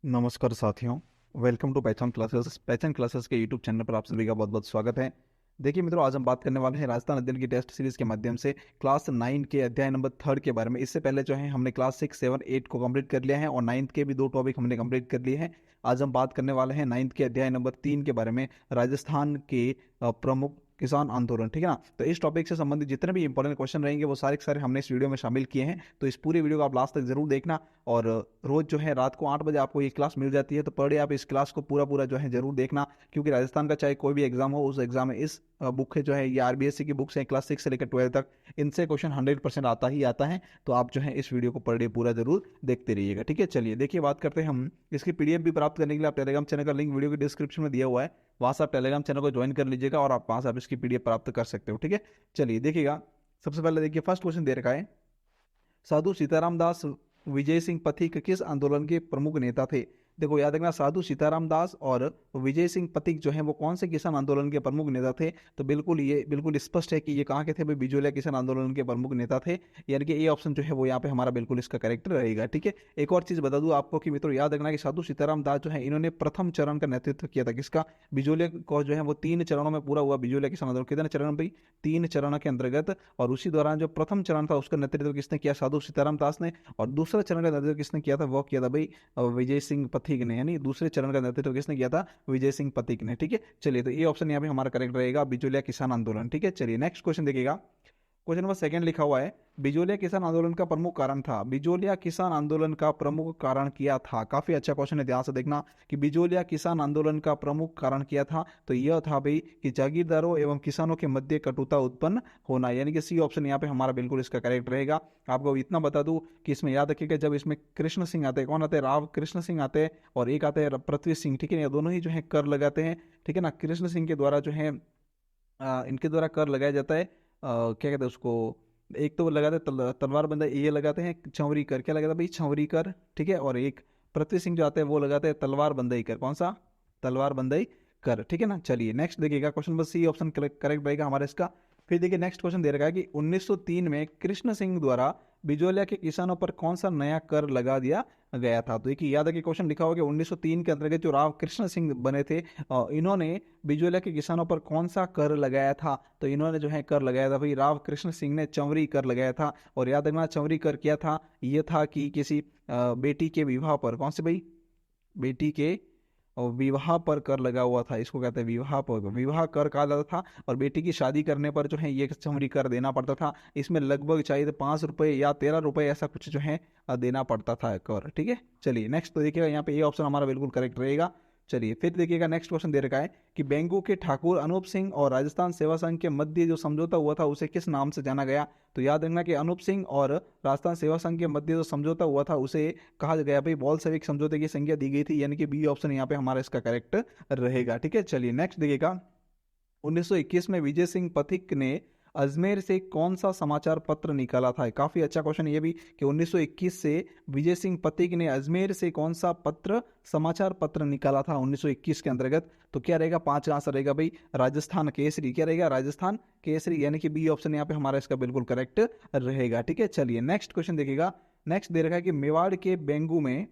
नमस्कार साथियों। Welcome to पहचान क्लासेस। पहचान क्लासेस के यूट्यूब चैनल पर आप सभी का बहुत बहुत स्वागत है। देखिए मित्रों, आज हम बात करने वाले हैं राजस्थान अध्ययन की टेस्ट सीरीज के माध्यम से क्लास 9 के अध्याय नंबर 3 के बारे में। इससे पहले जो है हमने क्लास 6, 7, 8 को कंप्लीट कर लिया है और 9th के भी 2 टॉपिक हमने कंप्लीट कर लिए हैं। आज हम बात करने वाले हैं 9th के अध्याय नंबर 3 के बारे में, राजस्थान के प्रमुख किसान आंदोलन। ठीक है ना। तो इस टॉपिक से संबंधित जितने भी इंपॉर्टेंट क्वेश्चन रहेंगे वो सारे के सारे हमने इस वीडियो में शामिल किए हैं। तो इस पूरी वीडियो को आप लास्ट तक जरूर देखना। और रोज जो है रात को 8 बजे आपको ये क्लास मिल जाती है, तो पर डे आप इस क्लास को पूरा पूरा जो है जरूर देखना। क्योंकि राजस्थान का चाहे कोई भी एग्जाम हो, उस एग्जाम में इस बुक है जो है, ये आरबीएससी की बुक्स हैं क्लास 6 से लेकर 12 तक, इनसे क्वेश्चन 100% आता ही आता है। तो आप जो है इस वीडियो को पर डे पूरा जरूर देखते रहिएगा। ठीक है, चलिए देखिए बात करते हैं हम। इसकी पीडीएफ भी प्राप्त करने के लिए आप टेलीग्राम चैनल का लिंक वीडियो के डिस्क्रिप्शन में दिया हुआ है, वहां से आप टेलीग्राम चैनल को ज्वाइन कर लीजिएगा और आप वहां से आप इसकी पीडीएफ प्राप्त कर सकते हो। ठीक है, चलिए देखिएगा। सबसे पहले देखिए, फर्स्ट क्वेश्चन दे रखा है, साधु सीताराम दास विजय सिंह पथिक किस आंदोलन के प्रमुख नेता थे। देखो याद रखना, साधु सीताराम दास और विजय सिंह पथिक जो है वो कौन से किसान आंदोलन के प्रमुख नेता थे। तो बिल्कुल ये बिल्कुल स्पष्ट है कि ये कहाँ के थे भाई, बिजोलिया किसान आंदोलन के प्रमुख नेता थे। यानी कि ये ऑप्शन जो है वो यहाँ पे हमारा बिल्कुल इसका करेक्ट रहेगा। ठीक है, एक और चीज बता दूं आपको कि मित्रों, याद रखना कि साधु सीताराम दास जो है इन्होंने प्रथम चरण का नेतृत्व किया था। किसका? बिजोलिया को जो है वो 3 चरणों में पूरा हुआ बिजोलिया किसान आंदोलन। कितने चरण भाई? 3 चरण के अंतर्गत। और उसी दौरान जो प्रथम चरण था उसका नेतृत्व किसने किया? साधु सीताराम दास ने। और दूसरा चरण का नेतृत्व किसने किया था? वो किया था भाई विजय सिंह पथिक ने। यानी दूसरे चरण का नेतृत्व किसने किया था? विजय सिंह पथिक ने। ठीक है, चलिए तो ये ऑप्शन यहाँ पे हमारा करेक्ट रहेगा, बिजोलिया किसान आंदोलन। ठीक है, चलिए नेक्स्ट क्वेश्चन देखिएगा। क्वेश्चन नंबर सेकंड लिखा हुआ है, बिजोलिया किसान आंदोलन का प्रमुख कारण था। बिजोलिया किसान आंदोलन का प्रमुख कारण क्या था? काफी अच्छा क्वेश्चन है, ध्यान से देखना कि बिजोलिया किसान आंदोलन का प्रमुख कारण क्या था। तो यह था भाई कि जागीरदारों एवं किसानों के मध्य कटुता उत्पन्न होना। यानी कि सी ऑप्शन यहाँ पे हमारा बिल्कुल इसका करेक्ट रहेगा। आपको इतना बता दूं कि इसमें याद रखिएगा, जब इसमें कृष्ण सिंह आते हैं, कौन आते हैं? राव कृष्ण सिंह आते हैं, और एक आते हैं पृथ्वी सिंह। ठीक है, ये दोनों ही जो है कर लगाते हैं। ठीक है ना, कृष्ण सिंह के द्वारा जो है इनके द्वारा कर लगाया जाता है। क्या कहते हैं उसको, एक तो वो लगाते हैं तलवार बंदा, ये लगाते हैं छंवरी कर। क्या लगाता है भाई? छंवरी कर। ठीक है, और एक पृथ्वी सिंह जो आते हैं वो लगाते हैं तलवार बंदई कर। कौन सा? तलवार बंदई कर। ठीक है ना, चलिए नेक्स्ट देखिएगा। Question number C option correct रहेगा हमारा इसका। फिर देखिए नेक्स्ट क्वेश्चन दे रखा है कि 1903 में कृष्ण सिंह द्वारा बिजोलिया के किसानों पर कौन सा नया कर लगा दिया गया था। तो एक याद है कि क्वेश्चन लिखा होगा कि 1903 के अंतर्गत जो राव कृष्ण सिंह बने थे, इन्होंने बिजोलिया के किसानों पर कौन सा कर लगाया था। तो इन्होंने जो है कर लगाया था भाई, राव कृष्ण सिंह ने चंवरी कर लगाया था। और याद रखना, चंवरी कर क्या था? ये था कि किसी बेटी के विवाह पर, कौन से भाई? बेटी के और विवाह पर कर लगा हुआ था। इसको कहते हैं विवाह पर, विवाह कर कहा जाता था। और बेटी की शादी करने पर जो है ये चमड़ी कर देना पड़ता था। इसमें लगभग चाहिए तो 5 रुपए या 13 रुपए ऐसा कुछ जो है देना पड़ता था कर। ठीक है, चलिए नेक्स्ट तो देखिएगा, यहाँ पे ये ऑप्शन हमारा बिल्कुल करेक्ट रहेगा। चलिए फिर देखिएगा, नेक्स्ट क्वेश्चन दे रखा है कि बेंगू के ठाकुर अनूप सिंह और राजस्थान सेवा संघ के मध्य जो समझौता हुआ था उसे किस नाम से जाना गया। तो याद रखना कि अनूप सिंह और राजस्थान सेवा संघ के मध्य जो समझौता हुआ था उसे कहा गया भाई बॉल्शेविक समझौते की संज्ञा दी गई थी। यानी कि बी ऑप्शन यहाँ पे हमारा इसका करेक्ट रहेगा। ठीक है, चलिए नेक्स्ट देखिएगा। 1921 में विजय सिंह पथिक ने अजमेर से कौन सा समाचार पत्र निकाला था? काफी अच्छा क्वेश्चन ये भी कि 1921 से विजय सिंह पथिक ने अजमेर से कौन सा पत्र, समाचार पत्र निकाला था 1921 के अंतर्गत। तो क्या रहेगा? 5 का आंसर रहेगा भाई राजस्थान केसरी। क्या रहेगा? राजस्थान केसरी। यानी कि बी ऑप्शन यहाँ पे हमारा इसका बिल्कुल करेक्ट रहेगा। ठीक है, चलिए नेक्स्ट क्वेश्चन देखिएगा। नेक्स्ट दे रखा है कि मेवाड़ के बेंगू में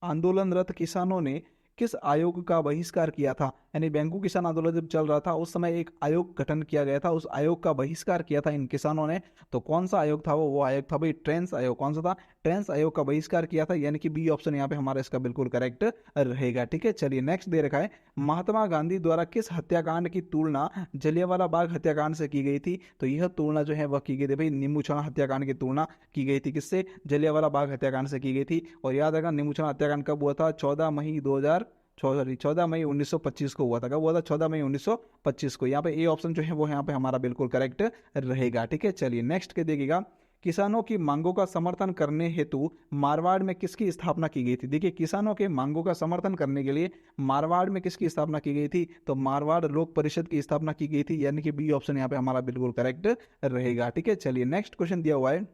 आंदोलनरत किसानों ने किस आयोग का बहिष्कार किया था। यानी बेंगू किसान आंदोलन जब चल रहा था उस समय एक आयोग गठन किया गया था, उस आयोग का बहिष्कार किया था इन किसानों ने। तो कौन सा आयोग था? वो आयोग था भाई ट्रेंस आयोग। कौन सा था? ट्रेंस आयोग का बहिष्कार किया था। यानी कि बी ऑप्शन यहाँ पे हमारा इसका बिल्कुल करेक्ट रहेगा। ठीक है, चलिए नेक्स्ट दे रखा है, महात्मा गांधी द्वारा किस हत्याकांड की तुलना जलियांवाला बाग हत्याकांड से की गई थी। तो यह तुलना जो है वह की गई थी भाई नीमूछाना हत्याकांड की तुलना की गई थी। किससे? जलियांवाला बाग हत्याकांड से की गई थी। और याद रखना, नीमूछाना हत्याकांड कब हुआ था? 14 मई 1925 को हुआ था। कब हुआ था? 14 मई 1925 को। यहाँ पे ए ऑप्शन जो है वो यहाँ पे हमारा बिल्कुल करेक्ट रहेगा। ठीक है, चलिए नेक्स्ट के देखिएगा, किसानों की मांगों का समर्थन करने हेतु मारवाड़ में किसकी स्थापना की गई थी। देखिए, किसानों के मांगों का समर्थन करने के लिए मारवाड़ में किसकी स्थापना की गई थी? तो मारवाड़ लोक परिषद की स्थापना की गई थी। यानी कि बी ऑप्शन यहाँ पे हमारा बिल्कुल करेक्ट रहेगा। ठीक है, चलिए नेक्स्ट क्वेश्चन दिया हुआ है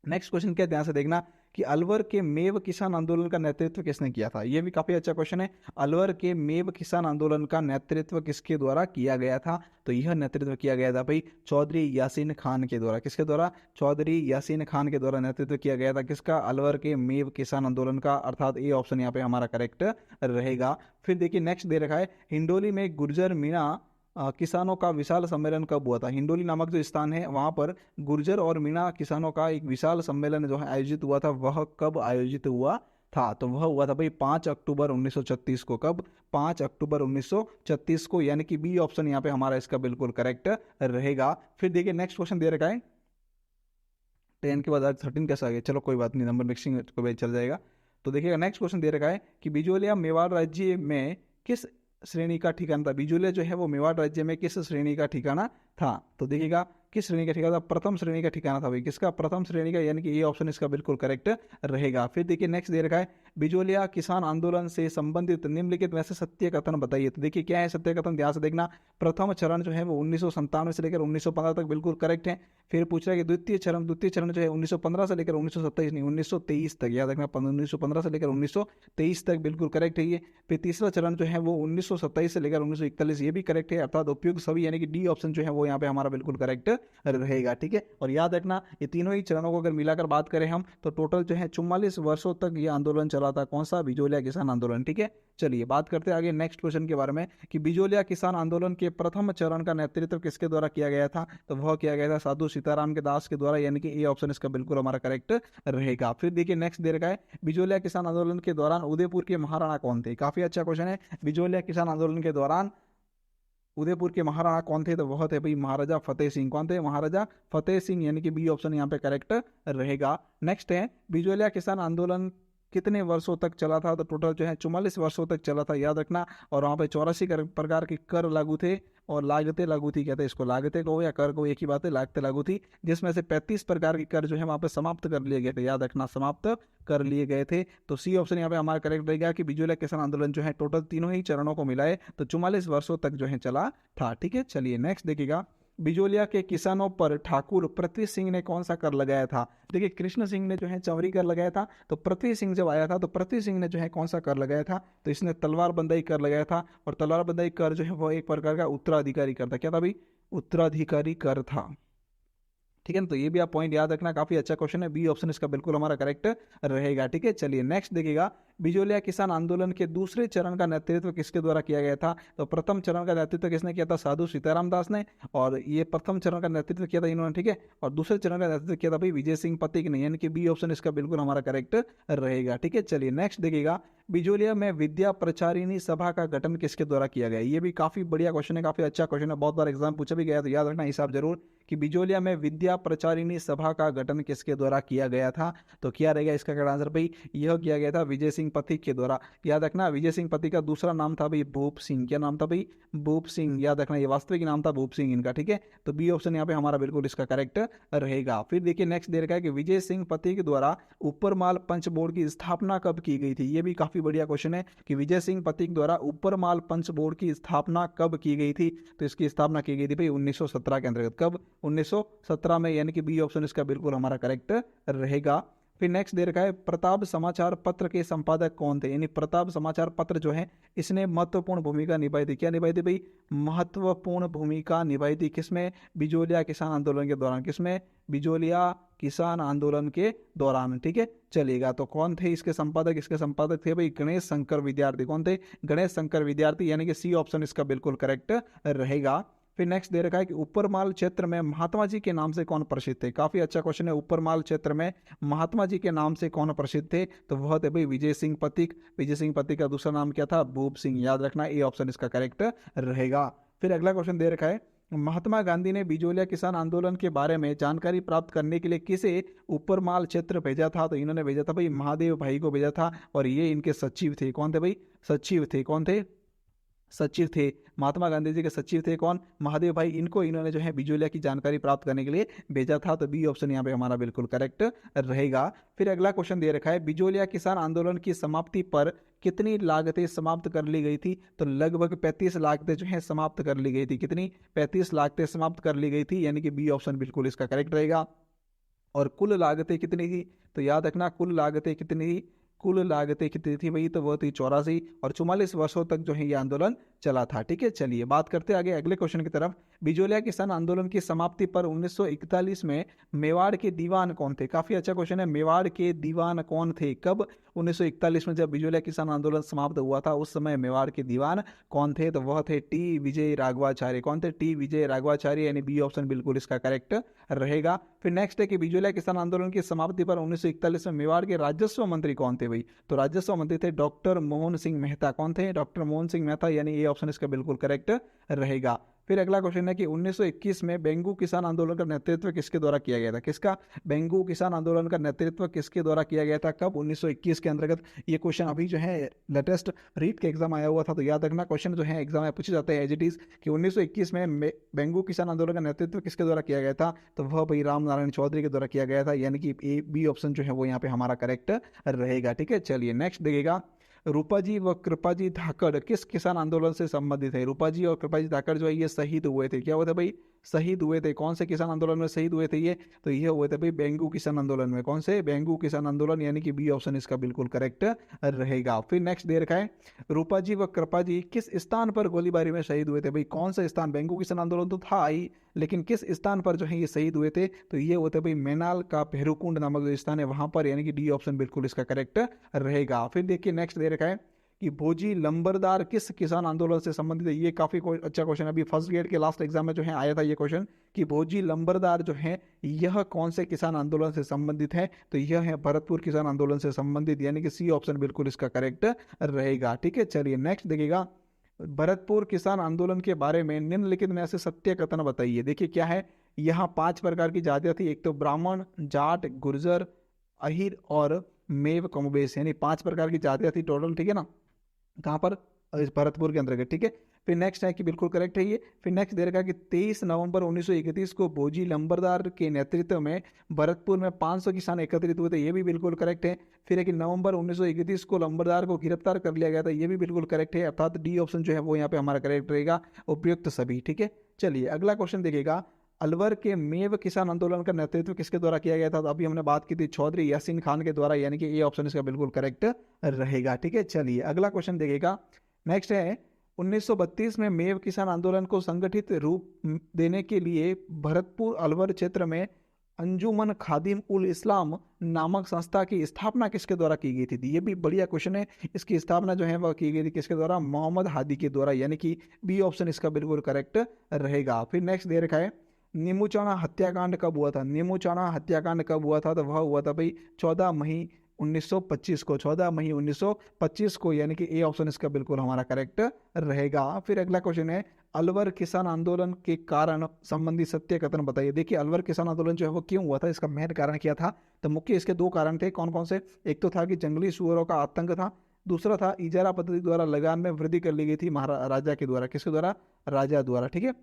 नेक्स्ट क्वेश्चन क्या है, ध्यान से देखना कि अलवर के मेव किसान आंदोलन का नेतृत्व किसने किया था। ये भी काफी अच्छा क्वेश्चन है। अलवर के मेव किसान आंदोलन का नेतृत्व किसके द्वारा किया गया था? तो यह नेतृत्व किया गया था भाई चौधरी यासीन खान के द्वारा। किसके द्वारा? चौधरी यासीन खान के द्वारा नेतृत्व किया गया था। किसका? अलवर के मेव किसान आंदोलन का, अर्थात ए ऑप्शन यहाँ पे हमारा करेक्ट रहेगा। फिर देखिए नेक्स्ट दे रखा है, हिंडोली में गुर्जर मीणा किसानों का विशाल सम्मेलन कब हुआ था? हिंडोली नामक जो स्थान है वहां पर गुर्जर और मीणा किसानों का एक विशाल सम्मेलन जो है आयोजित हुआ था, वह कब आयोजित हुआ था? तो वह हुआ था भाई 5 अक्टूबर 1936 को। कब? 5 अक्टूबर 1936 को, यानी कि बी ऑप्शन यहाँ पे हमारा इसका बिल्कुल करेक्ट रहेगा। फिर देखिए नेक्स्ट क्वेश्चन दे रखा है, 10 के बाद आज 13 कैसे आ गया, चलो कोई बात नहीं, नंबर मिक्सिंग को भी चल जाएगा। तो देखिएगा नेक्स्ट क्वेश्चन दे रखा है कि बिजोलिया मेवाड़ राज्य में किस श्रेणी का ठिकाना था? बिजोलिया जो है वो मेवाड़ राज्य में किस श्रेणी का ठिकाना था? तो देखिएगा किस श्रेणी का ठिकाना था? प्रथम श्रेणी का ठिकाना था भाई। किसका? प्रथम श्रेणी का, यानी कि ये ऑप्शन इसका बिल्कुल करेक्ट रहेगा। फिर देखिए नेक्स्ट दे रखा है, बिजोलिया किसान आंदोलन से संबंधित निम्नलिखित में से सत्य कथन बताइए। तो देखिए क्या है सत्य कथन, ध्यान से देखना। प्रथम चरण जो है वो 1997 से लेकर 1915 तक बिल्कुल करेक्ट है। फिर पूछ रहा है कि द्वितीय चरण जो है 1915 से लेकर 1927 नहीं 1923 तक, याद रखना 1915 से लेकर 1923 तक बिल्कुल करेक्ट है ये। फिर तीसरा चरण जो है वो 1927 से लेकर 1941, ये भी करेक्ट है, अर्थात उपयुक्त सभी, यानी कि डी ऑप्शन जो है वो यहाँ पे हमारा बिल्कुल करेक्ट रहेगा। ठीक है, और याद रखना ये तीनों ही चरणों को अगर मिलाकर बात करें हम तो टोटल जो है 44 वर्षों तक ये आंदोलन चला था। कौन सा? बिजोलिया किसान आंदोलन। ठीक है, चलिए बात करते हैं आगे नेक्स्ट क्वेश्चन के बारे में कि बिजोलिया किसान आंदोलन के प्रथम चरण का नेतृत्व किसके द्वारा किया गया था? तो वह किया गया था साधु सीताराम के दास के द्वारा, यानी कि ए ऑप्शन इसका बिल्कुल हमारा करेक्ट रहेगा। फिर देखिए नेक्स्ट दे रखा है, बिजोलिया किसान आंदोलन के दौरान उदयपुर के महाराणा कौन थे? काफी अच्छा क्वेश्चन है। बिजोलिया किसान आंदोलन के दौरान उदयपुर के महाराणा कौन थे? तो वह थे भाई महाराजा फतेह सिंह। कौन थे? महाराजा फतेह सिंह, यानी कि बी ऑप्शन यहाँ पे करेक्ट रहेगा। नेक्स्ट है, बिजोलिया किसान आंदोलन कितने वर्षों तक चला था? तो टोटल जो है 44 वर्षों तक चला था, याद रखना। और वहाँ पे 84 प्रकार के कर लागू थे और लागतें लागू थी। कहते हैं इसको लागतें कहो या कर को, एक ही बात है, लागतें लागू थी, जिसमें से 35 प्रकार के कर जो है वहाँ पे समाप्त कर लिए गए थे, याद रखना, समाप्त कर लिए गए थे। तो सी ऑप्शन यहाँ पे हमारा करेक्ट रहेगा कि बिजोलिया किसान आंदोलन जो है टोटल तीनों ही चरणों को मिलाए तो 44 वर्षों तक जो है चला था। ठीक है, चलिए नेक्स्ट देखिएगा, बिजोलिया के किसानों पर ठाकुर पृथ्वी सिंह ने कौन सा कर लगाया था? देखिए कृष्ण सिंह ने जो है चौरी कर लगाया था, तो पृथ्वी सिंह जब आया था तो पृथ्वी सिंह ने जो है कौन सा कर लगाया था? तो इसने तलवार बंदाई कर लगाया था। और तलवार बंदाई कर जो है वो एक प्रकार का उत्तराधिकारी कर था। क्या था भाई? उत्तराधिकारी कर था। ठीक है ना, तो ये भी आप पॉइंट याद रखना, काफी अच्छा क्वेश्चन है, बी ऑप्शन इसका बिल्कुल हमारा करेक्ट रहेगा। ठीक है, चलिए नेक्स्ट देखिएगा, बिजोलिया किसान आंदोलन के दूसरे चरण का नेतृत्व किसके द्वारा किया गया था? तो प्रथम चरण का नेतृत्व किसने किया था? साधु सीताराम दास ने। और ये प्रथम चरण का नेतृत्व किया था इन्होंने। ठीक है, और दूसरे चरण का नेतृत्व किया था भाई विजय सिंह पथिक ने, यानी कि बी ऑप्शन इसका बिल्कुल हमारा करेक्ट रहेगा। ठीक है, चलिए नेक्स्ट देखिएगा, बिजोलिया में विद्या प्रचारिणी सभा का गठन किसके द्वारा किया गया? ये भी काफी बढ़िया क्वेश्चन है, काफी अच्छा क्वेश्चन है, बहुत बार एग्जाम पूछा भी गया, तो याद रखना हिसाब जरूर कि बिजोलिया में विद्या प्रचारिणी सभा का गठन किसके द्वारा किया गया था? तो क्या रहेगा इसका करेक्ट आंसर भाई? यह किया गया था विजय सिंह पथिक के द्वारा। याद रखना विजय सिंह पथिक का दूसरा नाम था भाई भूप सिंह। क्या नाम था भाई? भूप सिंह। याद रखना ये वास्तविक नाम था भूप सिंह इनका। ठीक है, तो बी ऑप्शन यहाँ पे हमारा बिल्कुल इसका करेक्ट रहेगा। फिर देखिए नेक्स्ट दे रखा है कि विजय सिंह पथिक द्वारा ऊपरमाल पंच बोर्ड की स्थापना कब की गई थी? ये भी काफी बढ़िया क्वेश्चन है कि विजय सिंह पथिक द्वारा ऊपरमाल पंच बोर्ड की स्थापना कब की गई थी? तो इसकी स्थापना की गई थी भाई 1917 के अंतर्गत। कब? 1917 में, यानी कि बी ऑप्शन इसका बिल्कुल हमारा करेक्ट रहेगा। फिर नेक्स्ट दे रखा है, प्रताप समाचार पत्र के संपादक कौन थे? यानी प्रताप समाचार पत्र जो है इसने महत्वपूर्ण भूमिका निभाई थी। क्या निभाई थी भाई? महत्वपूर्ण भूमिका निभाई थी। किसमें? बिजोलिया किसान आंदोलन के दौरान। किसमें? बिजोलिया किसान आंदोलन के दौरान। ठीक है, चलिएगा, तो कौन थे इसके संपादक? इसके संपादक थे भाई गणेश शंकर विद्यार्थी। कौन थे? गणेश शंकर विद्यार्थी, यानी कि सी ऑप्शन इसका बिल्कुल करेक्ट रहेगा। फिर नेक्स्ट दे रखा है कि ऊपरमाल क्षेत्र में महात्मा जी के नाम से कौन प्रसिद्ध थे? काफी अच्छा क्वेश्चन है, ऊपरमाल क्षेत्र में महात्मा जी के नाम से कौन प्रसिद्ध थे? तो वह थे भाई विजय सिंह पथिक। विजय सिंह पथिक का दूसरा नाम क्या था? भूप सिंह। याद रखना ए ऑप्शन इसका करेक्ट रहेगा। फिर अगला क्वेश्चन दे रखा है, महात्मा गांधी ने बिजोलिया किसान आंदोलन के बारे में जानकारी प्राप्त करने के लिए किसे ऊपरमाल क्षेत्र भेजा था? तो इन्होंने भेजा था भाई महादेव भाई को भेजा था, और ये इनके सचिव थे। कौन थे भाई? सचिव थे। कौन थे? सचिव थे। महात्मा गांधी जी के सचिव थे कौन? महादेव भाई। इनको इन्होंने जो है बिजोलिया की जानकारी प्राप्त करने के लिए भेजा था, तो बी ऑप्शन यहाँ पे हमारा बिल्कुल करेक्ट रहेगा। फिर अगला क्वेश्चन दे रखा है, बिजोलिया किसान आंदोलन की समाप्ति पर कितनी लागतें समाप्त कर ली गई थी? तो लगभग 35 लागतें जो है समाप्त कर ली गई थी। कितनी? 35 लागतें समाप्त कर ली गई थी, यानी कि बी ऑप्शन बिल्कुल इसका करेक्ट रहेगा। और कुल लागतें कितनी थी? तो याद रखना कुल लागतें कितनी थी, कुल लागतें कितनी थी भाई? तो वो थी 84 और 44 वर्षों तक जो है ये आंदोलन चला था। ठीक है, चलिए बात करते हैं आगे अगले क्वेश्चन की तरफ। बिजोलिया किसान आंदोलन की समाप्ति पर 1941 में मेवाड़ के दीवान कौन थे? काफी अच्छा क्वेश्चन है। मेवाड़ के दीवान कौन थे? कब? 1941 में जब बिजोलिया किसान आंदोलन समाप्त हुआ था उस समय मेवाड़ के दीवान कौन थे? तो वह थे टी विजय राघवाचार्य। कौन थे? टी विजय राघवाचार्य, यानी बी ऑप्शन बिल्कुल इसका करेक्ट रहेगा। फिर नेक्स्ट है कि बिजोलिया किसान आंदोलन की समाप्ति पर 1941 में मेवाड़ के राजस्व मंत्री कौन थे भाई? तो राजस्व मंत्री थे डॉक्टर मोहन सिंह मेहता। कौन थे? डॉक्टर मोहन सिंह मेहता, यानी ये ऑप्शन इसका बिल्कुल करेक्ट रहेगा। फिर अगला क्वेश्चन है कि 1921 में बेंगू किसान आंदोलन का नेतृत्व किसके द्वारा किया गया था? किसका? बेंगू किसान आंदोलन का नेतृत्व किसके द्वारा किया गया था? कब? 1921 के अंतर्गत। ये क्वेश्चन अभी जो है लेटेस्ट रीट के एग्जाम आया हुआ था, तो याद रखना क्वेश्चन जो है एग्जाम में पूछे जाते हैं एज इट इज कि 1921 में बेंगू किसान आंदोलन का नेतृत्व किसके द्वारा किया गया था? तो वह भाई राम नारायण चौधरी के द्वारा किया गया था, यानी कि ए बी ऑप्शन जो है वो यहाँ पे हमारा करेक्ट रहेगा। ठीक है, चलिए नेक्स्ट देखिएगा। रूपाजी व कृपाजी धाकड़ किस किसान आंदोलन से संबंधित है? रूपाजी और कृपाजी धाकड़ जो है ये शहीद हुए थे। क्या हुए थे भाई? शहीद हुए थे। कौन से किसान आंदोलन में शहीद हुए थे ये? तो ये हुए थे भाई बेंगू किसान आंदोलन में। कौन से? बेंगू किसान आंदोलन, यानी कि बी ऑप्शन इसका बिल्कुल करेक्ट रहेगा। फिर नेक्स्ट दे रखा है रूपाजी व कृपाजी किस स्थान पर गोलीबारी में शहीद हुए थे भाई? कौन सा स्थान? बेंगू किसान आंदोलन तो था ही, लेकिन किस स्थान पर जो है ये शहीद हुए थे? तो ये होते भाई मैनाल का भेरुकुंड नामक जो स्थान है वहां पर, यानी कि डी ऑप्शन बिल्कुल इसका करेक्ट रहेगा। फिर देखिए नेक्स्ट दे रखा है कि भोजी लंबरदार किस किसान आंदोलन से संबंधित है? ये काफी अच्छा क्वेश्चन है, अभी फर्स्ट ग्रेड के लास्ट एग्जाम में जो है आया था ये क्वेश्चन कि भोजी लंबरदार जो है यह कौन से किसान आंदोलन से संबंधित है? तो यह है भरतपुर किसान आंदोलन से संबंधित, यानी कि सी ऑप्शन बिल्कुल इसका करेक्ट रहेगा। ठीक है, चलिए नेक्स्ट देखिएगा। भरतपुर किसान आंदोलन के बारे में निम्नलिखित में ऐसे सत्य कथन बताइए। देखिए क्या है, यहाँ 5 प्रकार की जातियां थी। एक तो ब्राह्मण, जाट, गुर्जर, अहिर और मेव कमोबेश, यानी 5 प्रकार की जातियां थी टोटल। ठीक है ना, कहाँ पर? इस भरतपुर के अंतर्गत। ठीक है, फिर नेक्स्ट है कि बिल्कुल करेक्ट है ये। फिर नेक्स्ट दे रखा है कि 23 नवंबर 1931 को भोजी लंबरदार के नेतृत्व में भरतपुर में 500 किसान एकत्रित हुए थे। ये भी बिल्कुल करेक्ट है। फिर है कि नवंबर 1931 को लंबरदार को गिरफ्तार कर लिया गया था। ये भी बिल्कुल करेक्ट है, अर्थात डी ऑप्शन जो है वो यहाँ पे हमारा करेक्ट रहेगा, उपयुक्त सभी। ठीक है, चलिए अगला क्वेश्चन देखिएगा। अलवर के मेव किसान आंदोलन का नेतृत्व किसके द्वारा किया गया था? तो अभी हमने बात की थी चौधरी यासीन खान के द्वारा, यानी कि ये ऑप्शन इसका बिल्कुल करेक्ट रहेगा। ठीक है, चलिए अगला क्वेश्चन देखिएगा। नेक्स्ट है 1932 में मेव किसान आंदोलन को संगठित रूप देने के लिए भरतपुर अलवर क्षेत्र में अंजुमन खादिम उल इस्लाम नामक संस्था की स्थापना किसके द्वारा की गई थी? ये भी बढ़िया क्वेश्चन है। इसकी स्थापना जो है वह की गई थी किसके द्वारा? मोहम्मद हादी के द्वारा, यानी कि बी ऑप्शन इसका बिल्कुल करेक्ट रहेगा। फिर नेक्स्ट दे रखा है नीमूचाणा हत्याकांड कब हुआ था? नीमूचाणा हत्याकांड कब हुआ था? तो वह हुआ था भाई 14 मई 1925 को। 14 मई 1925 को, यानी कि ए ऑप्शन इसका बिल्कुल हमारा करेक्ट रहेगा। फिर अगला क्वेश्चन है अलवर किसान आंदोलन के कारण संबंधी सत्य कथन बताइए। देखिए अलवर किसान आंदोलन जो है वो क्यों हुआ था, इसका मेन कारण क्या था? तो मुख्य इसके 2 कारण थे। कौन कौन से? एक तो था कि जंगली सुअरों का आतंक था, दूसरा था इजारा पद्धति द्वारा लगान में वृद्धि कर ली गई थी महाराजा के द्वारा। किसके द्वारा? राजा द्वारा। ठीक है,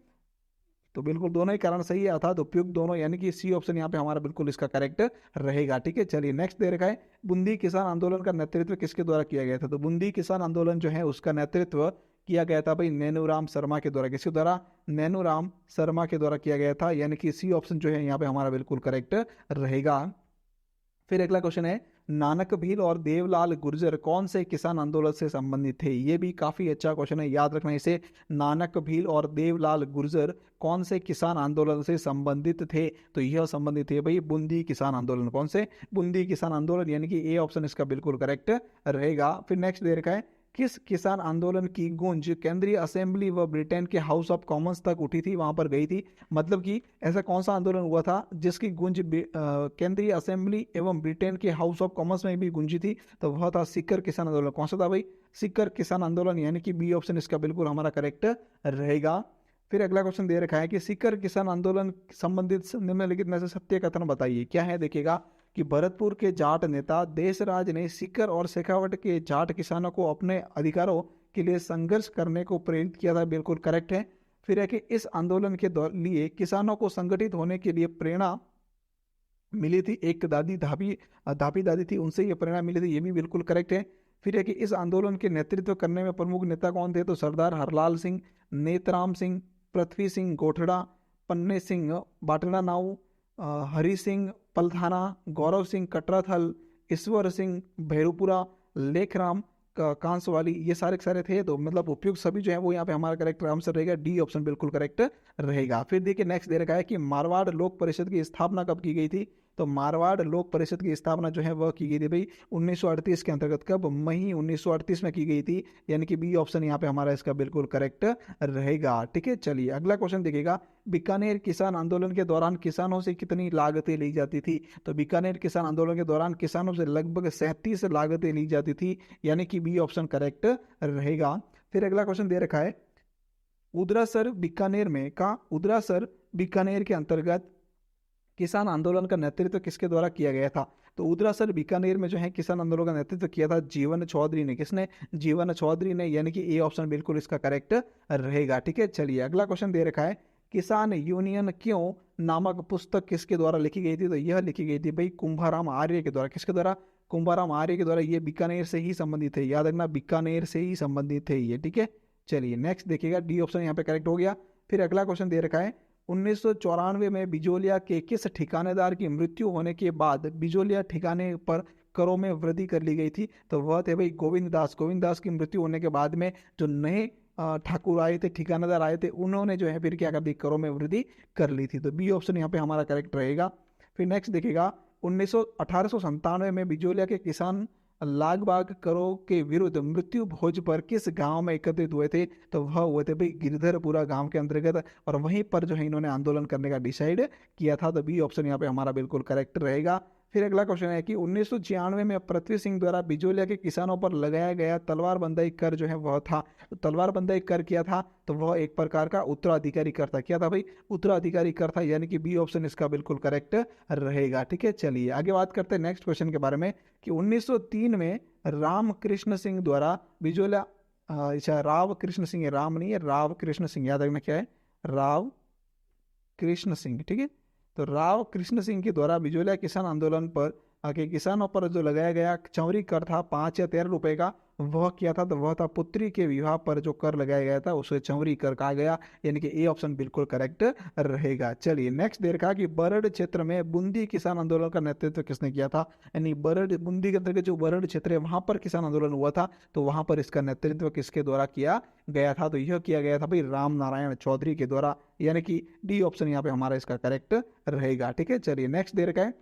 तो बिल्कुल दोनों ही कारण सही है, अर्थात उपयुक्त दोनों, यानी कि सी ऑप्शन यहाँ पे हमारा बिल्कुल इसका करेक्ट रहेगा। ठीक है, चलिए नेक्स्ट दे रखा है बूंदी किसान आंदोलन का नेतृत्व किसके द्वारा किया गया था? तो बूंदी किसान आंदोलन जो है उसका नेतृत्व किया गया था भाई नैनूराम शर्मा के द्वारा। किसके द्वारा? नैनूराम शर्मा के द्वारा किया गया था, यानी कि सी ऑप्शन जो है यहाँ पे हमारा बिल्कुल करेक्ट रहेगा। फिर अगला क्वेश्चन है नानक भील और देवलाल गुर्जर कौन से किसान आंदोलन से संबंधित थे? ये भी काफी अच्छा क्वेश्चन है, याद रखना इसे। नानक भील और देवलाल गुर्जर कौन से किसान आंदोलन से संबंधित थे? तो यह संबंधित थे भाई बूंदी किसान आंदोलन। कौन से? बूंदी किसान आंदोलन, यानी कि ए ऑप्शन इसका बिल्कुल करेक्ट रहेगा। फिर नेक्स्ट दे रखा है किस किसान आंदोलन की गूंज केंद्रीय असेंबली व ब्रिटेन के हाउस ऑफ कॉमन्स तक उठी थी, वहां पर गई थी? मतलब कि ऐसा कौन सा आंदोलन हुआ था जिसकी गूंज केंद्रीय असेंबली एवं ब्रिटेन के हाउस ऑफ कॉमन्स में भी गूंजी थी? तो वह था सीकर किसान आंदोलन। कौन सा था भाई? सीकर किसान आंदोलन, यानी कि बी ऑप्शन इसका बिल्कुल हमारा करेक्ट रहेगा। फिर अगला क्वेश्चन दे रखा है कि सीकर किसान आंदोलन संबंधित निम्नलिखित में से सत्य कथन बताइए। क्या है देखिएगा कि भरतपुर के जाट नेता देशराज ने सीकर और शेखावट के जाट किसानों को अपने अधिकारों के लिए संघर्ष करने को प्रेरित किया था। बिल्कुल करेक्ट है। फिर है कि इस आंदोलन के लिए किसानों को संगठित होने के लिए प्रेरणा मिली थी, एक दादी धापी दादी थी, उनसे ये प्रेरणा मिली थी। ये भी बिल्कुल करेक्ट है। फिर है कि इस आंदोलन के नेतृत्व करने में प्रमुख नेता कौन थे? तो सरदार हरलाल सिंह, नेतराम सिंह, पृथ्वी सिंह गोठड़ा, पन्ने सिंह बाटड़ा नाऊ, हरि सिंह पलथाना, गौरव सिंह कटराथल, ईश्वर सिंह भैरूपुरा, लेखराम कांसवाली, ये सारे के सारे थे। तो मतलब उपयुक्त सभी जो है वो यहाँ पे हमारा करेक्ट आंसर रहेगा, डी ऑप्शन बिल्कुल करेक्ट रहेगा। फिर देखिए नेक्स्ट दे रखा है कि मारवाड़ लोक परिषद की स्थापना कब की गई थी। तो मारवाड़ लोक परिषद की स्थापना जो है वह की गई थी भाई 1938 के अंतर्गत। कब? मई 1938 में की गई थी, यानी कि बी ऑप्शन यहाँ पे हमारा इसका बिल्कुल करेक्ट रहेगा। ठीक है, चलिए अगला क्वेश्चन देखिएगा। बीकानेर किसान आंदोलन के दौरान किसानों से कितनी लागतें ली जाती थी। तो बीकानेर किसान आंदोलन के दौरान किसानों से लगभग 37 लागतें ली जाती थी, यानी कि बी ऑप्शन करेक्ट रहेगा। फिर अगला क्वेश्चन दे रखा है, उदरासर बीकानेर में का उदरासर बीकानेर के अंतर्गत किसान आंदोलन का नेतृत्व किसके द्वारा किया गया था। तो उदरासर बीकानेर में जो है किसान आंदोलन का नेतृत्व किया था जीवन चौधरी ने। किसने? जीवन चौधरी ने, यानी कि ए ऑप्शन बिल्कुल इसका करेक्ट रहेगा। ठीक है, चलिए अगला क्वेश्चन दे रखा है, किसान यूनियन क्यों नामक पुस्तक किसके द्वारा लिखी गई थी। तो यह लिखी गई थी भाई कुंभाराम आर्य के द्वारा। किसके द्वारा? कुंभाराम आर्य के द्वारा। ये बीकानेर से ही संबंधित है, याद रखना बीकानेर से ही संबंधित है ये। ठीक है, चलिए नेक्स्ट देखिएगा, डी ऑप्शन यहाँ पे करेक्ट हो गया। फिर अगला क्वेश्चन दे रखा है, 1994 में बिजोलिया के किस ठिकानेदार की मृत्यु होने के बाद बिजोलिया ठिकाने पर करों में वृद्धि कर ली गई थी। तो वह थे भाई गोविंद दास। गोविंद दास की मृत्यु होने के बाद में जो नए ठाकुर आए थे, ठिकानेदार आए थे, उन्होंने जो है फिर क्या कर दी, करों में वृद्धि कर ली थी। तो बी ऑप्शन यहाँ पे हमारा करेक्ट रहेगा। फिर नेक्स्ट देखिएगा, 1897 में बिजोलिया के किसान लागबाग करों के विरुद्ध मृत्यु भोज पर किस गांव में एकत्रित हुए थे। तो वह हुए थे भाई गिरधरपुरा गांव के अंतर्गत, और वहीं पर जो है इन्होंने आंदोलन करने का डिसाइड किया था। तो बी ऑप्शन यहाँ पे हमारा बिल्कुल करेक्ट रहेगा। फिर अगला क्वेश्चन है कि 1996 में पृथ्वी सिंह द्वारा बिजोलिया के किसानों पर लगाया गया तलवार बंदाई कर जो है वह था। तो तलवार बंदाई कर किया था, तो वह एक प्रकार का उत्तराधिकारी कर था। क्या था भाई? उत्तराधिकारी कर था, यानी कि बी ऑप्शन इसका बिल्कुल करेक्ट रहेगा। ठीक है, चलिए आगे बात करते हैं नेक्स्ट क्वेश्चन के बारे में कि 1903 में रामकृष्ण सिंह द्वारा बिजोलिया अच्छा राव कृष्ण सिंह है, राम नहीं है, राव कृष्ण सिंह, याद रखना क्या है, राव कृष्ण सिंह। ठीक है, तो राव कृष्ण सिंह के द्वारा बिजोलिया किसान आंदोलन पर आगे किसानों पर जो लगाया गया चौरी कर था 5 या 13 रुपए का, वह किया था। तो वह था पुत्री के विवाह पर जो कर लगाया गया था उसे चौरी कर कहा गया, यानी कि ए ऑप्शन बिल्कुल करेक्ट रहेगा। चलिए नेक्स्ट दे रखा कि बरड क्षेत्र में बूंदी किसान आंदोलन का नेतृत्व किसने किया था। यानी बरड बूंदी के अंतर्गत जो बरड क्षेत्र है वहां पर किसान आंदोलन हुआ था, तो वहां पर इसका नेतृत्व किसके द्वारा किया गया था। तो यह किया गया था भाई राम नारायण चौधरी के द्वारा, यानी कि डी ऑप्शन यहाँ पे हमारा इसका करेक्ट रहेगा। ठीक है, चलिए नेक्स्ट दे रखा है,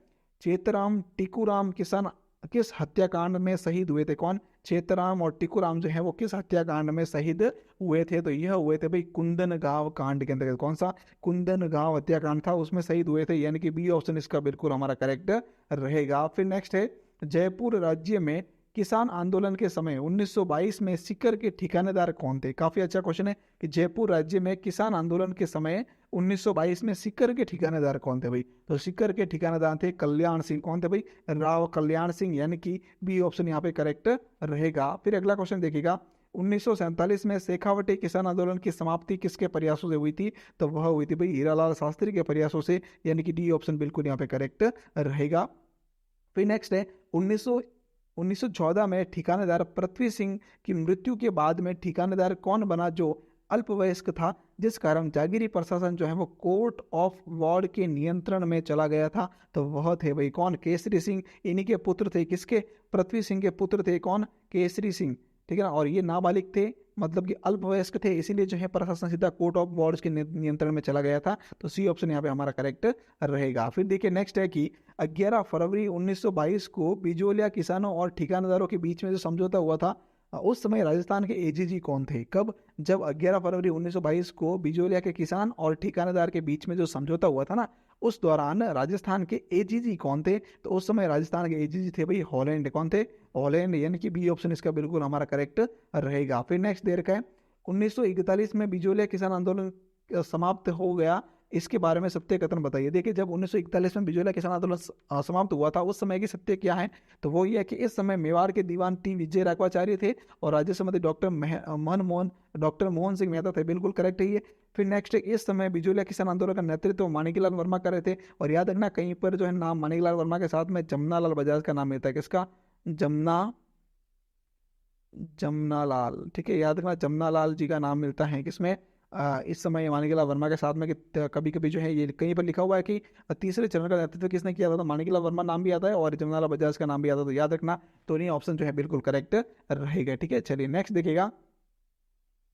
चेतराम टीकूराम किसान किस हत्याकांड में शहीद हुए थे। कौन? चेतराम और टीकूराम जो है वो किस हत्याकांड में शहीद हुए थे। तो यह हुए थे भाई कुंदन गांव कांड के अंतर्गत। कौन सा? कुंदन गांव हत्याकांड था, उसमें शहीद हुए थे, यानी कि बी ऑप्शन इसका बिल्कुल हमारा करेक्ट रहेगा। फिर नेक्स्ट है, जयपुर राज्य में किसान आंदोलन के समय 1922 में सीकर के ठिकानेदार कौन थे। काफी अच्छा क्वेश्चन है कि जयपुर राज्य में किसान आंदोलन के समय 1922 में सीकर के ठिकानेदार कौन थे भाई। तो सीकर के ठिकानेदार थे कल्याण सिंह। कौन थे भाई? राव कल्याण सिंह, यानी कि बी ऑप्शन यहाँ पे करेक्ट रहेगा। फिर अगला क्वेश्चन देखिएगा, 1947 में शेखावटी किसान आंदोलन की समाप्ति किसके प्रयासों से हुई थी। तो वह हुई थी भाई हीरालाल शास्त्री के प्रयासों से, यानी कि डी ऑप्शन बिल्कुल यहाँ पे करेक्ट रहेगा। फिर नेक्स्ट है 1914 में ठिकानेदार पृथ्वी सिंह की मृत्यु के बाद में ठिकानेदार कौन बना जो अल्पवयस्क था, जिस कारण जागीरी प्रशासन जो है वो कोर्ट ऑफ वार्ड के नियंत्रण में चला गया था। तो वह थे भाई कौन? केसरी सिंह। इन्हीं के पुत्र थे, किसके? पृथ्वी सिंह के पुत्र थे। कौन? केसरी सिंह। ठीक है ना, और ये नाबालिग थे, मतलब कि अल्पवयस्क थे, इसीलिए जो है प्रशासन सीधा कोर्ट ऑफ वार्ड्स के नियंत्रण में चला गया था। तो सी ऑप्शन यहाँ पे हमारा करेक्ट रहेगा। फिर देखिए नेक्स्ट है कि 11 फरवरी 1922 को बिजोलिया किसानों और ठिकानेदारों के बीच में जो समझौता हुआ था, उस समय राजस्थान के एजीजी कौन थे। कब? जब 11 फरवरी 1922 को बिजोलिया के किसान और ठिकानेदार के बीच में जो समझौता हुआ था ना, उस दौरान राजस्थान के एजीजी कौन थे। तो उस समय राजस्थान के एजीजी थे भाई हॉलैंड। कौन थे? हॉलैंड, यानी कि बी ऑप्शन इसका बिल्कुल हमारा करेक्ट रहेगा। फिर नेक्स्ट दे रखा है, 1941 में बिजोलिया किसान आंदोलन समाप्त हो गया, इसके बारे में सत्य कथन बताइए। देखिए जब 1941 में बिजोलिया किसान आंदोलन समाप्त हुआ था, उस समय की सत्य क्या है। तो वो ये है कि इस समय मेवाड़ के दीवान टी विजय राघवाचार्य थे और राज्य मंत्री डॉक्टर मोहन सिंह मेहता थे। बिल्कुल करेक्ट है ये। फिर नेक्स्ट, इस समय बिजोलिया किसान आंदोलन का नेतृत्व माणिकलाल वर्मा कर रहे थे, और याद रखना कहीं पर जो है नाम माणिकलाल वर्मा के साथ में जमनालाल बजाज का नाम मिलता है। किसका? जमनालाल। ठीक है, याद रखना जमनालाल जी का नाम मिलता है किसमें? इस समय माणिकलाल वर्मा के साथ में कि कभी कभी जो है ये कहीं पर लिखा हुआ है कि तीसरे चरण का नेतृत्व किसने किया था, तो माणिकलाल वर्मा नाम भी आता है और जमनालाल बजाज का नाम भी आता है, तो याद रखना। तो नहीं ऑप्शन जो है बिल्कुल करेक्ट रहेगा। ठीक है, चलिए नेक्स्ट देखिएगा।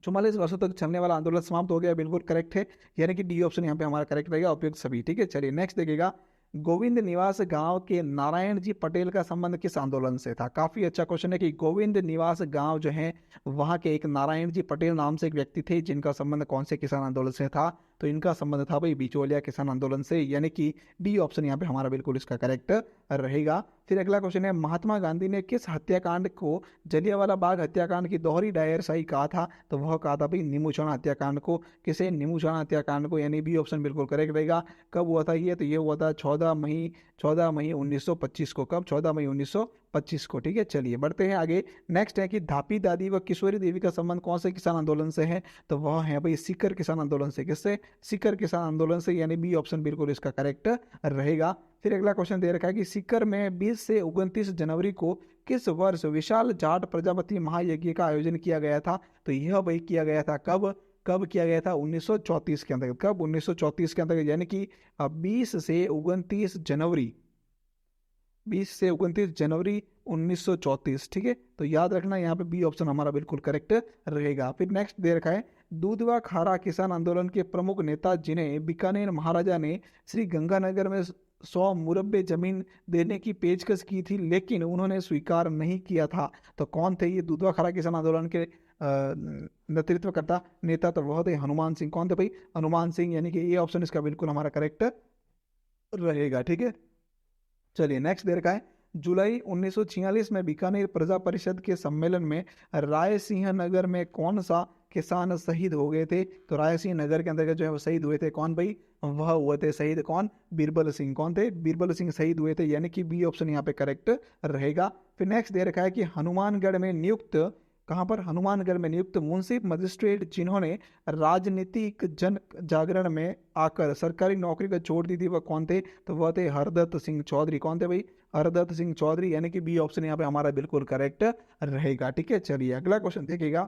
44 वर्षों तक चलने वाला आंदोलन समाप्त हो गया, बिल्कुल करेक्ट है, यानी कि डी ऑप्शन यहाँ पे हमारा करेक्ट रहेगा, उपयुक्त सभी। ठीक है, चलिए नेक्स्ट देखिएगा। गोविंद निवास गांव के नारायण जी पटेल का संबंध किस आंदोलन से था? काफी अच्छा क्वेश्चन है कि गोविंद निवास गांव जो है वहां के एक नारायण जी पटेल नाम से एक व्यक्ति थे, जिनका संबंध कौन से किसान आंदोलन से था? तो इनका संबंध था भाई बिचौलिया किसान आंदोलन से, यानी कि डी ऑप्शन यहाँ पे हमारा बिल्कुल इसका करेक्ट रहेगा। फिर अगला क्वेश्चन है, महात्मा गांधी ने किस हत्याकांड को जलियांवाला बाग हत्याकांड की दोहरी डायरशाही कहा था? तो वह कहा था भाई निमुचना हत्याकांड को। किसे? निमुचना हत्याकांड को, यानी बी ऑप्शन बिल्कुल करेक्ट रहेगा। कब हुआ था ये? तो ये हुआ था 14 मई 1925 को। कब? 14 मई 1925 को। ठीक है, चलिए बढ़ते हैं आगे। नेक्स्ट है कि धापी दादी व किशोरी देवी का संबंध कौन से किसान आंदोलन से है? तो वह है भाई सीकर किसान आंदोलन से। किससे? सीकर किसान आंदोलन से, यानी बी ऑप्शन बिल्कुल इसका करेक्ट रहेगा। फिर अगला क्वेश्चन दे रखा है कि सीकर में 20 से 29 जनवरी को किस वर्ष विशाल जाट प्रजापति महायज्ञ का आयोजन किया गया था? तो यह भाई किया गया था कब? कब किया गया था? 1934 के अंतर्गत। कब? 1934 के अंतर्गत, यानी कि 20 से 29 जनवरी 1934। ठीक है, तो याद रखना यहाँ पे बी ऑप्शन हमारा बिल्कुल करेक्ट रहेगा। फिर नेक्स्ट दे रखा है, दूधवा खारा किसान आंदोलन के प्रमुख नेता जिन्हें बीकानेर महाराजा ने श्री गंगानगर में 100 मुरब्बे जमीन देने की पेशकश की थी, लेकिन उन्होंने स्वीकार नहीं किया था, तो कौन थे ये दूधवा खारा किसान आंदोलन के नेतृत्व करता नेता? तो वह थे हनुमान सिंह। कौन थे भाई? हनुमान सिंह, यानी कि ये ऑप्शन इसका बिल्कुल हमारा करेक्ट रहेगा। ठीक है, चलिए नेक्स्ट दे रखा है, जुलाई 1946 में बीकानेर प्रजा परिषद के सम्मेलन में राय सिंह नगर में कौन सा किसान शहीद हो गए थे? तो राय सिंह नगर के अंतर्गत जो है वो शहीद हुए थे कौन भाई? वह हुए थे शहीद कौन? बीरबल सिंह। कौन थे? बीरबल सिंह शहीद हुए थे, यानी कि बी ऑप्शन यहाँ पे करेक्ट रहेगा। फिर नेक्स्ट दे रखा है कि हनुमानगढ़ में नियुक्त, कहाँ पर? हनुमानगढ़ में नियुक्त मुंसिफ मजिस्ट्रेट जिन्होंने राजनीतिक जन जागरण में आकर सरकारी नौकरी को छोड़ दी थी, वह कौन थे? तो वह थे हरदत्त सिंह चौधरी। कौन थे भाई? हरदत्त सिंह चौधरी, यानी कि बी ऑप्शन यहाँ पे हमारा बिल्कुल करेक्ट रहेगा। ठीक है, चलिए अगला क्वेश्चन देखिएगा।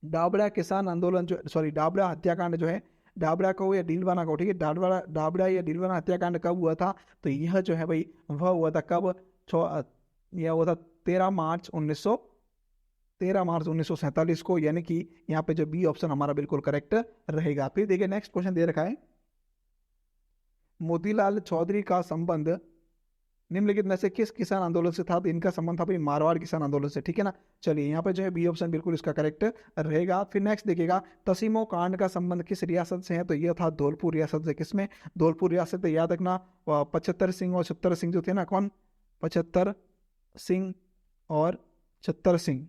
डाबड़ा किसान आंदोलन जो, सॉरी डाबड़ा हत्याकांड जो है, डाबड़ा को या डीलवाना को, ठीक है, डाबड़ा डाबड़ा या डीलवाना हत्याकांड कब हुआ था? तो यह जो है भाई वह हुआ था कब? यह हुआ था 13 मार्च 1947 को, यानी कि यहाँ पे जो बी ऑप्शन हमारा बिल्कुल करेक्ट रहेगा। फिर देखिए नेक्स्ट क्वेश्चन दे रखा है, मोतीलाल चौधरी का संबंध निम्नलिखित में से किस किसान आंदोलन से था? तो इनका संबंध था भाई मारवाड़ किसान आंदोलन से। ठीक है ना, चलिए यहाँ पे जो है बी ऑप्शन बिल्कुल इसका करेक्ट रहेगा। फिर नेक्स्ट देखिएगा, तसीमो कांड का संबंध किस रियासत से है? तो यह था धौलपुर रियासत से। किसमें? धौलपुर रियासत। याद रखना 75 सिंह और 76 सिंह जो थे ना, कौन? 75 सिंह और 76 सिंह,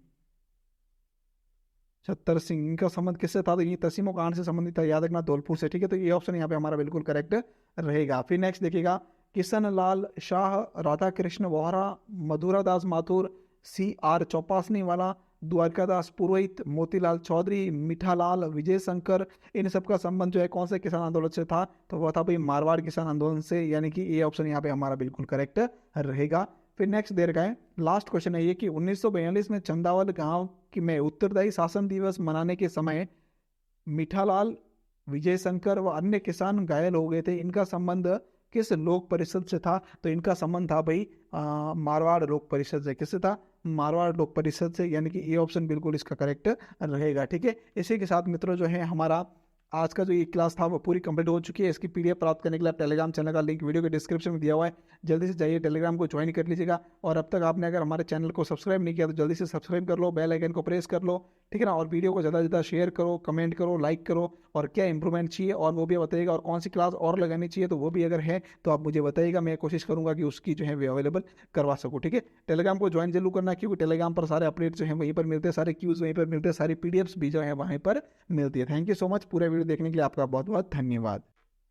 76 सिंह, इनका संबंध किससे था? तो ये तसीमो कांड से संबंधित था, याद रखना धौलपुर से। ठीक है, तो ये ऑप्शन यहाँ पे हमारा बिल्कुल करेक्ट रहेगा। फिर नेक्स्ट देखिएगा, किशन लाल शाह, राधा कृष्ण वोहरा, मधुरा दास माथुर, CR चौपासनी वाला, द्वारकादास पुरोहित, मोतीलाल चौधरी, मीठालाल विजय शंकर, इन सब का संबंध जो है कौन से किसान आंदोलन से था? तो वह था भाई मारवाड़ किसान आंदोलन से, यानी कि ये ऑप्शन यहाँ पे हमारा बिल्कुल करेक्ट रहेगा। फिर नेक्स्ट दे रखा है, लास्ट क्वेश्चन है ये कि 1942 में चंदावल गांव में उत्तरदायी शासन दिवस मनाने के समय मीठालाल विजय शंकर व अन्य किसान घायल हो गए थे, इनका संबंध किस लोक परिषद से था? तो इनका संबंध था भाई मारवाड़ लोक परिषद से। किससे था? मारवाड़ लोक परिषद से, यानी कि ये ऑप्शन बिल्कुल इसका करेक्ट रहेगा। ठीक है, इसी के साथ मित्रों जो है हमारा आज का जो ये क्लास था वो पूरी कंप्लीट हो चुकी है। इसकी PDF प्राप्त करने के लिए आप टेलीग्राम चैनल का लिंक वीडियो के डिस्क्रिप्शन में दिया हुआ है, जल्दी से जाइए टेलीग्राम को ज्वाइन कर लीजिएगा। और अब तक आपने अगर हमारे चैनल को सब्सक्राइब नहीं किया तो जल्दी से सब्सक्राइब कर लो, बेल आइकन को प्रेस कर लो, ठीक है ना। और वीडियो को ज़्यादा से ज़्यादा शेयर करो, कमेंट करो, लाइक करो, और क्या इंप्रूवमेंट चाहिए और वो भी बताइएगा, और कौन सी क्लास और लगानी चाहिए तो वो भी अगर है तो आप मुझे बताइएगा, मैं कोशिश करूँगा कि उसकी जो है वे अवेलेबल करवा सकूँ। ठीक है, टेलीग्राम को ज्वाइन जरूर करना, क्योंकि टेलीग्राम पर सारे अपडेट्स जो है वहीं पर मिलते हैं, सारे क्यूज वहीं पर मिलते हैं, सारी PDFs भी जो है वहीं पर मिलती है। थैंक यू सो मच पूरा वीडियो देखने के लिए, आपका बहुत बहुत धन्यवाद।